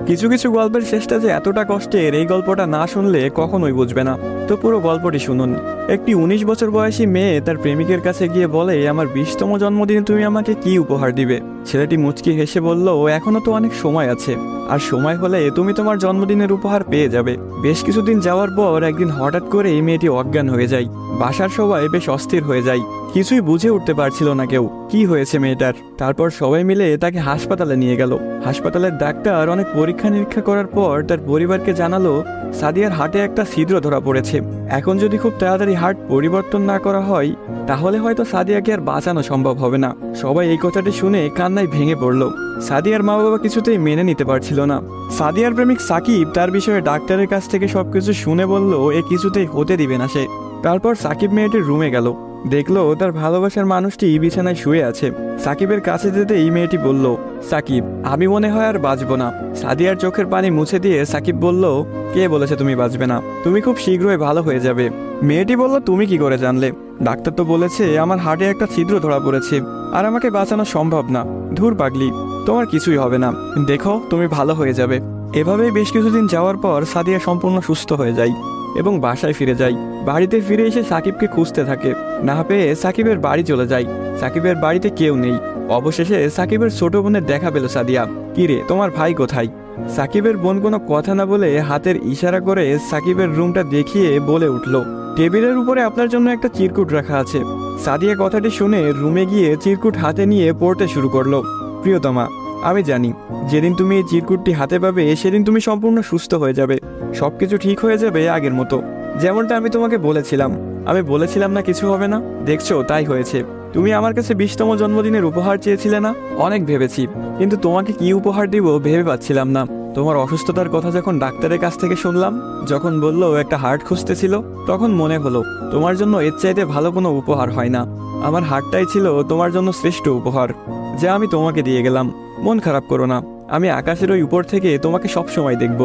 কিছু কিছু গল্পের শেষটা যে এতটা কষ্টের, এই গল্পটা না শুনলে কখনোই বুঝবে না। তো পুরো গল্পটি শুনুন। একটি 19 বছর বয়সী মেয়ে তার প্রেমিকের কাছে গিয়ে বলে, আমার 20তম জন্মদিনে তুমি আমাকে কি উপহার দিবে? ছেলেটি মুচকি হেসে বলল, এখনো তো অনেক সময় আছে, আর সময় হলে তুমি তোমার জন্মদিনের উপহার পেয়ে যাবে। বেশ কিছুদিন যাওয়ার পর একদিন হঠাৎ করে এই মেয়েটি অজ্ঞান হয়ে যায়। বাসার সবাই বেশ অস্থির হয়ে যায়, কিছুই বুঝে উঠতে পারছিল না কেউ কি হয়েছে মেয়েটার। তারপর সবাই মিলে তাকে হাসপাতালে নিয়ে গেল। হাসপাতালের ডাক্তার অনেক পরীক্ষা নিরীক্ষা করার পর তার পরিবারকে জানালো, সাদিয়ার হার্টে একটা ছিদ্র ধরা পড়েছে। এখন যদি খুব তাড়াতাড়ি হার্ট পরিবর্তন না করা হয়, তাহলে হয়তো সাদিয়াকে আর বাঁচানো সম্ভব হবে না। সবাই এই কথাটি শুনে কান্নায় ভেঙে পড়ল। সাদিয়ার মা বাবা কিছুতেই মেনে নিতে পারছিল না। সাদিয়ার প্রেমিক সাকিব তার বিষয়ে ডাক্তারের কাছ থেকে সবকিছু শুনে বলল, এ কিছুতেই হতে দিবে না সে। তারপর সাকিব মেয়েটির রুমে গেল, দেখলো তার ভালোবাসার মানুষটি বিছানায় শুয়ে আছে। সাকিবের কাছে যেতে এই মেয়েটি বলল, সাকিব, আমি মনে হয় আর বাঁচবো না। সাদিয়ার চোখের পানি মুছে দিয়ে সাকিব বলল, কে বলেছে তুমি বাঁচবে না? তুমি খুব শীঘ্রই ভালো হয়ে যাবে। মেয়েটি বলল, তুমি কি করে জানলে? ডাক্তার তো বলেছে আমার হার্টে একটা ছিদ্র ধরা পড়েছে, আর আমাকে বাঁচানো সম্ভব না। ধুর পাগলি, তোমার কিছুই হবে না, দেখো তুমি ভালো হয়ে যাবে। এভাবেই বেশ কিছুদিন যাওয়ার পর সাদিয়া সম্পূর্ণ সুস্থ হয়ে যায় এবং বাসায় ফিরে যায়। বাড়িতে ফিরে এসে সাকিবকে খুঁজতে থাকে, না পেয়ে সাকিবের বাড়ি চলে যায়। সাকিবের বাড়িতে কেউ নেই। অবশেষে সাকিবের ছোট বোনের দেখা পেল সাদিয়া। কিরে, তোমার ভাই কোথায়? সাকিবের বোন কোনো কথা না বলে হাতের ইশারা করে সাকিবের রুমটা দেখিয়ে বলে উঠল, টেবিলের উপরে আপনার জন্য একটা চিরকুট রাখা আছে। সাদিয়া কথাটি শুনে রুমে গিয়ে চিরকুট হাতে নিয়ে পড়তে শুরু করলো। প্রিয়তমা, আমি জানি যেদিন তুমি এই চিরকুটটি হাতে পাবে সেদিন তুমি সম্পূর্ণ সুস্থ হয়ে যাবে, সবকিছু ঠিক হয়ে যাবে আগের মতো, যেমনটা আমি তোমাকে বলেছিলাম। আমি বলেছিলাম না কিছু হবে না, দেখছো তাই হয়েছে। তুমি আমার কাছে 20তম জন্মদিনের উপহার চেয়েছিলে না? অনেক ভেবেছি, কিন্তু তোমাকে কি উপহার দিব ভেবে পাচ্ছিলাম না। তোমার অসুস্থতার কথা যখন ডাক্তারের কাছ থেকে শুনলাম, যখন বললো একটা হার্ট খুঁজতেছিল, তখন মনে হলো তোমার জন্য এর চাইতে ভালো কোনো উপহার হয় না। আমার হার্টটাই ছিল তোমার জন্য শ্রেষ্ঠ উপহার, যা আমি তোমাকে দিয়ে গেলাম। মন খারাপ করো না, আমি আকাশের ওই উপর থেকে তোমাকে সব সময় দেখব।